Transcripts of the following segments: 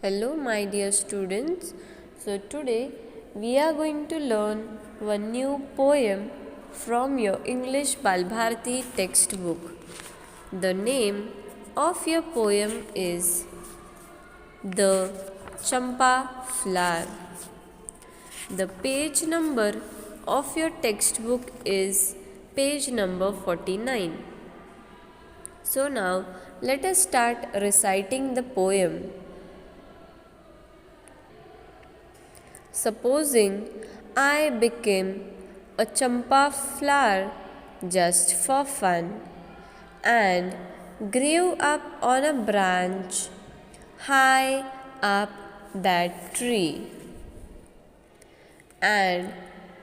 Hello, my dear students. So, today we are going to learn one new poem from your English Balbharati textbook. The name of your poem is The Champa Flower. The page number of your textbook is page number 49. So, now let us start reciting the poem. Supposing I became a champa flower just for fun and grew up on a branch high up that tree and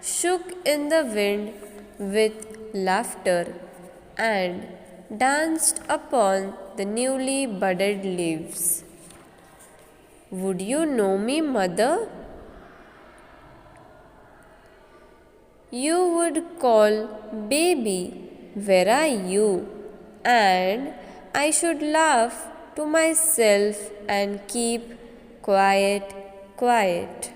shook in the wind with laughter and danced upon the newly budded leaves. Would you know me, mother? You would call, baby, where are you? And I should laugh to myself and keep quiet, quiet.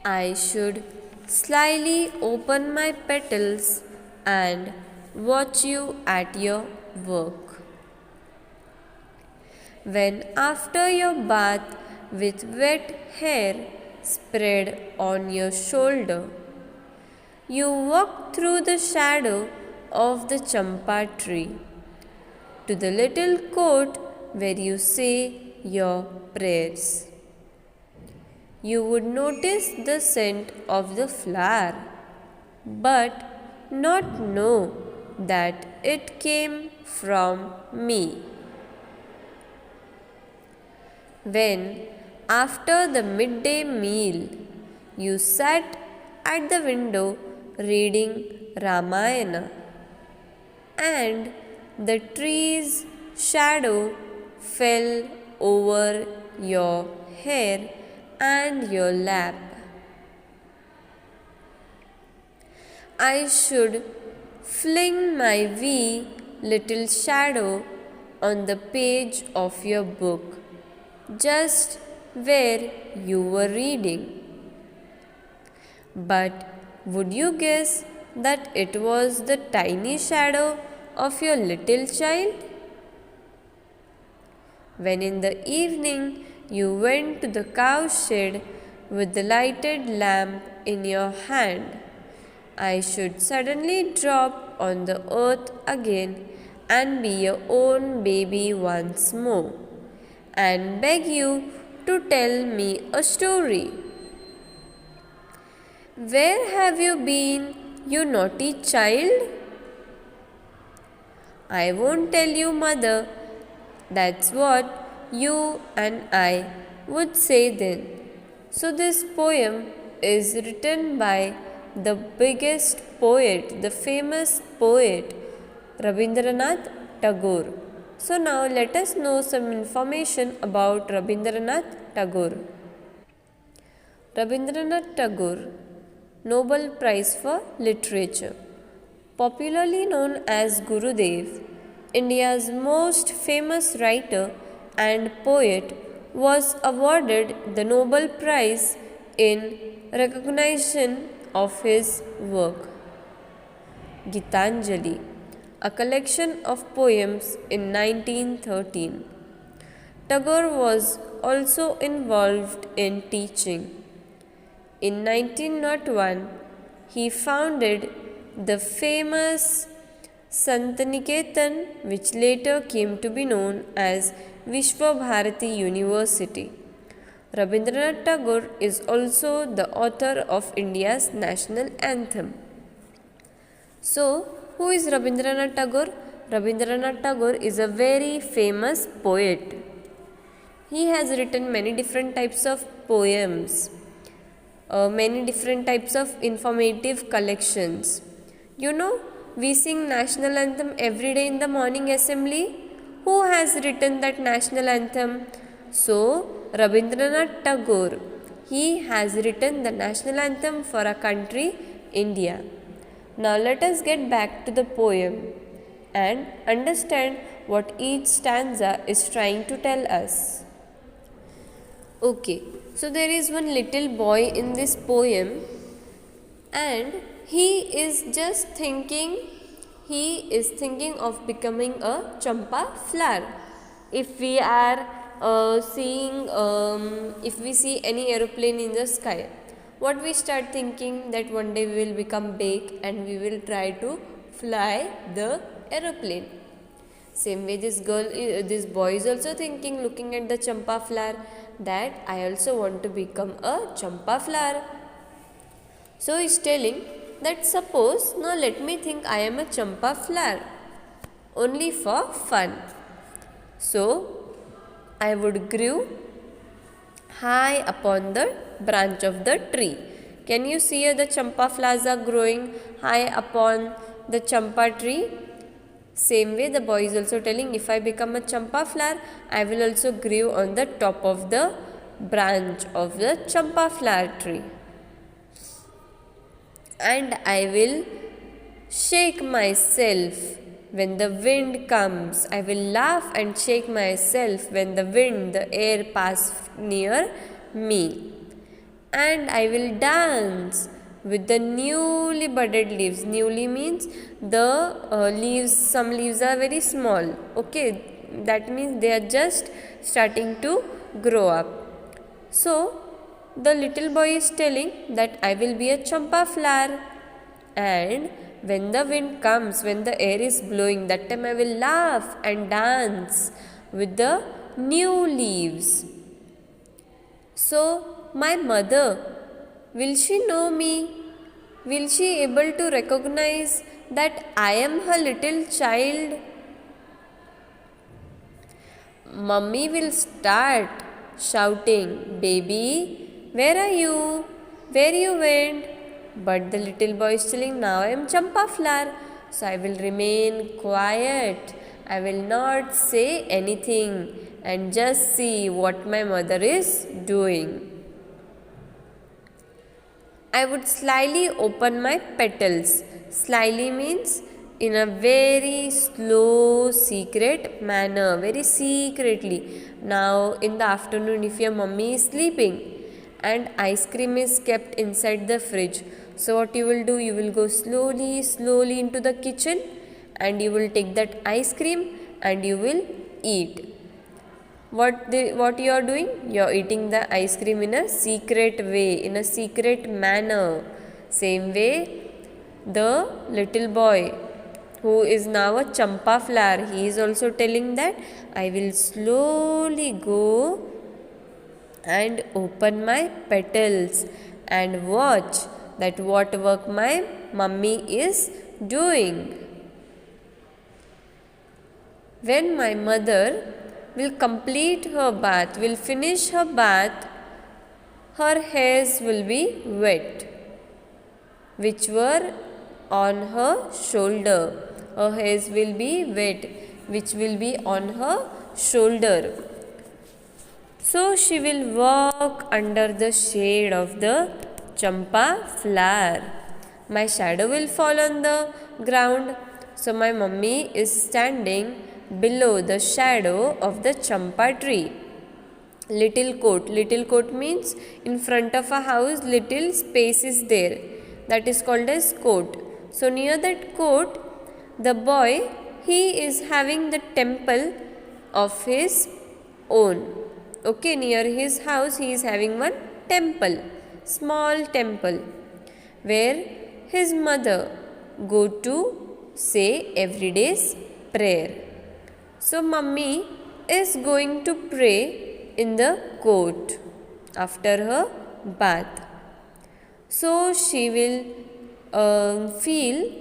I should slyly open my petals and watch you at your work. When after your bath with wet hair spread on your shoulder, you walk through the shadow of the champa tree to the little court where you say your prayers. You would notice the scent of the flower, but not know that it came from me. When after the midday meal, you sat at the window reading Ramayana, and the tree's shadow fell over your hair and your lap. I should fling my wee little shadow on the page of your book, just where you were reading. But would you guess that it was the tiny shadow of your little child? When in the evening you went to the cowshed with the lighted lamp in your hand, I should suddenly drop on the earth again and be your own baby once more, and beg you to tell me a story. Where have you been, you naughty child? I won't tell you, mother. That's what you and I would say then. So, this poem is written by the biggest poet, the famous poet Rabindranath Tagore. So now let us know some information about Rabindranath Tagore. Rabindranath Tagore, Nobel Prize for Literature. Popularly known as Gurudev, India's most famous writer and poet, was awarded the Nobel Prize in recognition of his work. Gitanjali, a collection of poems in 1913. Tagore was also involved in teaching. In 1901, he founded the famous Santiniketan, which later came to be known as Vishwa Bharati University. Rabindranath Tagore is also the author of India's national anthem. So, who is Rabindranath Tagore? Rabindranath Tagore is a very famous poet. He has written many different types of poems, many different types of informative collections. You know, we sing national anthem every day in the morning assembly. Who has written that national anthem? So, Rabindranath Tagore. He has written the national anthem for our country, India. Now let us get back to the poem and understand what each stanza is trying to tell us. Okay, so there is one little boy in this poem, and he is thinking of becoming a champa flower. If we are if we see any aeroplane in the sky, what we start thinking that one day we will become big and we will try to fly the aeroplane. Same way this boy is also thinking, looking at the champa flower, that I also want to become a champa flower. So he is telling that suppose, now let me think I am a champa flower, only for fun. So I would grow high upon the branch of the tree. Can you see the champa flowers are growing high upon the champa tree? Same way the boy is also telling, if I become a champa flower, I will also grow on the top of the branch of the champa flower tree. And I will shake myself when the wind comes. I will laugh and shake myself when the air pass near me. And I will dance with the newly budded leaves. Newly means the leaves, some leaves are very small. Okay, that means they are just starting to grow up. So the little boy is telling that I will be a champa flower, and when the wind comes, when the air is blowing, that time I will laugh and dance with the new leaves. So my mother, will she know me? Will she able to recognize that I am her little child? Mummy will start shouting, baby, where are you? Where you went? But the little boy is telling, now I am champa flower. So I will remain quiet. I will not say anything and just see what my mother is doing. I would slyly open my petals. Slyly means in a very slow, secret manner, very secretly. Now in the afternoon, if your mummy is sleeping and ice cream is kept inside the fridge, so what you will do, you will go slowly into the kitchen and you will take that ice cream and you will eat. What you are doing? You are eating the ice cream in a secret way, in a secret manner. Same way, the little boy who is now a champa flower, he is also telling that I will slowly go and open my petals and watch that what work my mummy is doing. When my mother will complete her bath, will finish her bath, her hairs will be wet, which were on her shoulder. Her hairs will be wet, which will be on her shoulder. So she will walk under the shade of the champa flower. My shadow will fall on the ground. So my mummy is standing below the shadow of the champa tree. Little court means in front of a house little space is there, that is called as court. So near that court, the boy, he is having the temple of his own. Okay, near his house he is having one temple, small temple, where his mother go to say everyday's prayer. So mummy is going to pray in the court after her bath. So she will feel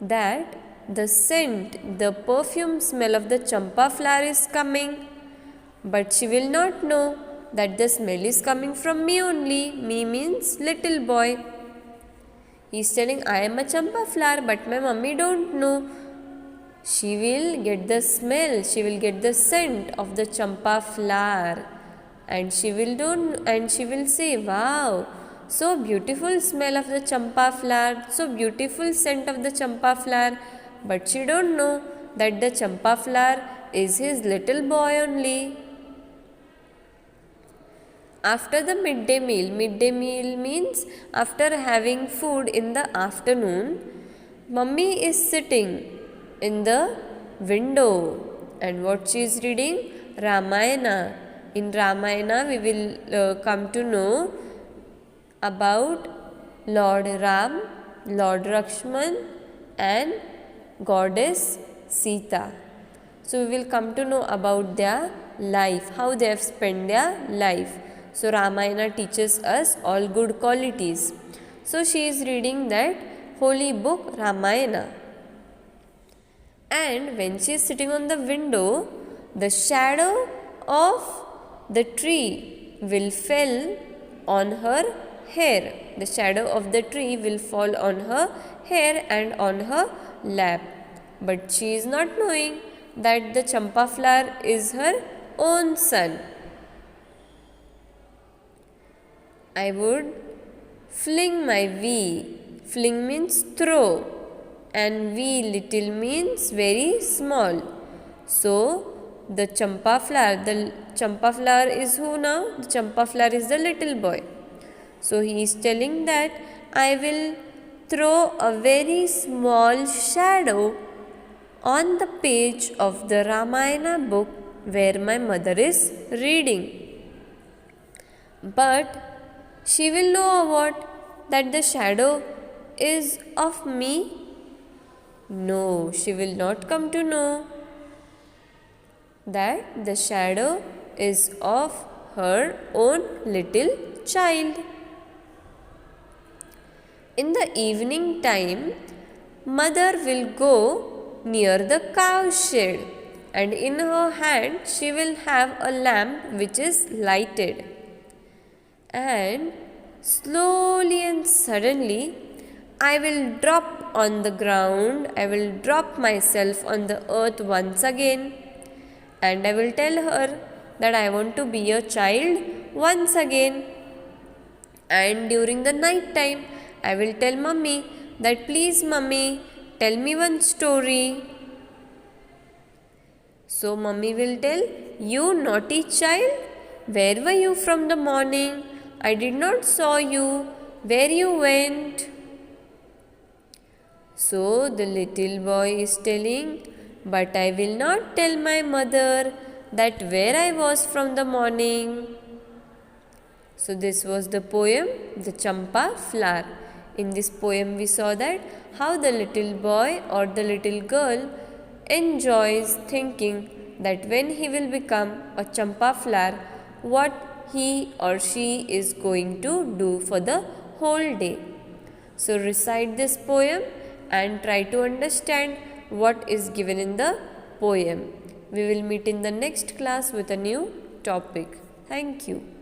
that the scent, the perfume smell of the champa flower is coming, but she will not know that the smell is coming from me only. Me means little boy. He is telling I am a champa flower, but my mummy don't know. She will get the smell, she will get the scent of the champa flower, and she will say, wow, so beautiful smell of the champa flower, so beautiful scent of the champa flower. But she don't know that the champa flower is his little boy only. After the midday meal means after having food in the afternoon, Mummy is sitting in the window and what she is reading? Ramayana. In Ramayana, we will come to know about Lord Ram, Lord Lakshman, and Goddess Sita. So, we will come to know about their life, how they have spent their life. So, Ramayana teaches us all good qualities. So, she is reading that holy book Ramayana. And when she is sitting on the window, the shadow of the tree will fall on her hair. The shadow of the tree will fall on her hair and on her lap. But she is not knowing that the champa flower is her own son. I would fling my V. Fling means throw and V little means very small. So, the champa flower is who now? The champa flower is the little boy. So, he is telling that I will throw a very small shadow on the page of the Ramayana book where my mother is reading. But she will know what? That the shadow is of me? No, she will not come to know that the shadow is of her own little child. In the evening time, mother will go near the cow shed and in her hand she will have a lamp which is lighted. And slowly and suddenly I will drop on the ground, I will drop myself on the earth once again and I will tell her that I want to be a child once again. And during the night time, I will tell mummy that please mummy, tell me one story. So mummy will tell, you naughty child, where were you from the morning? I did not saw you, where you went? So the little boy is telling, but I will not tell my mother that where I was from the morning. So this was the poem, The Champa Flower. In this poem we saw that how the little boy or the little girl enjoys thinking that when he will become a champa flower, what he or she is going to do for the whole day. So recite this poem and try to understand what is given in the poem. We will meet in the next class with a new topic. Thank you.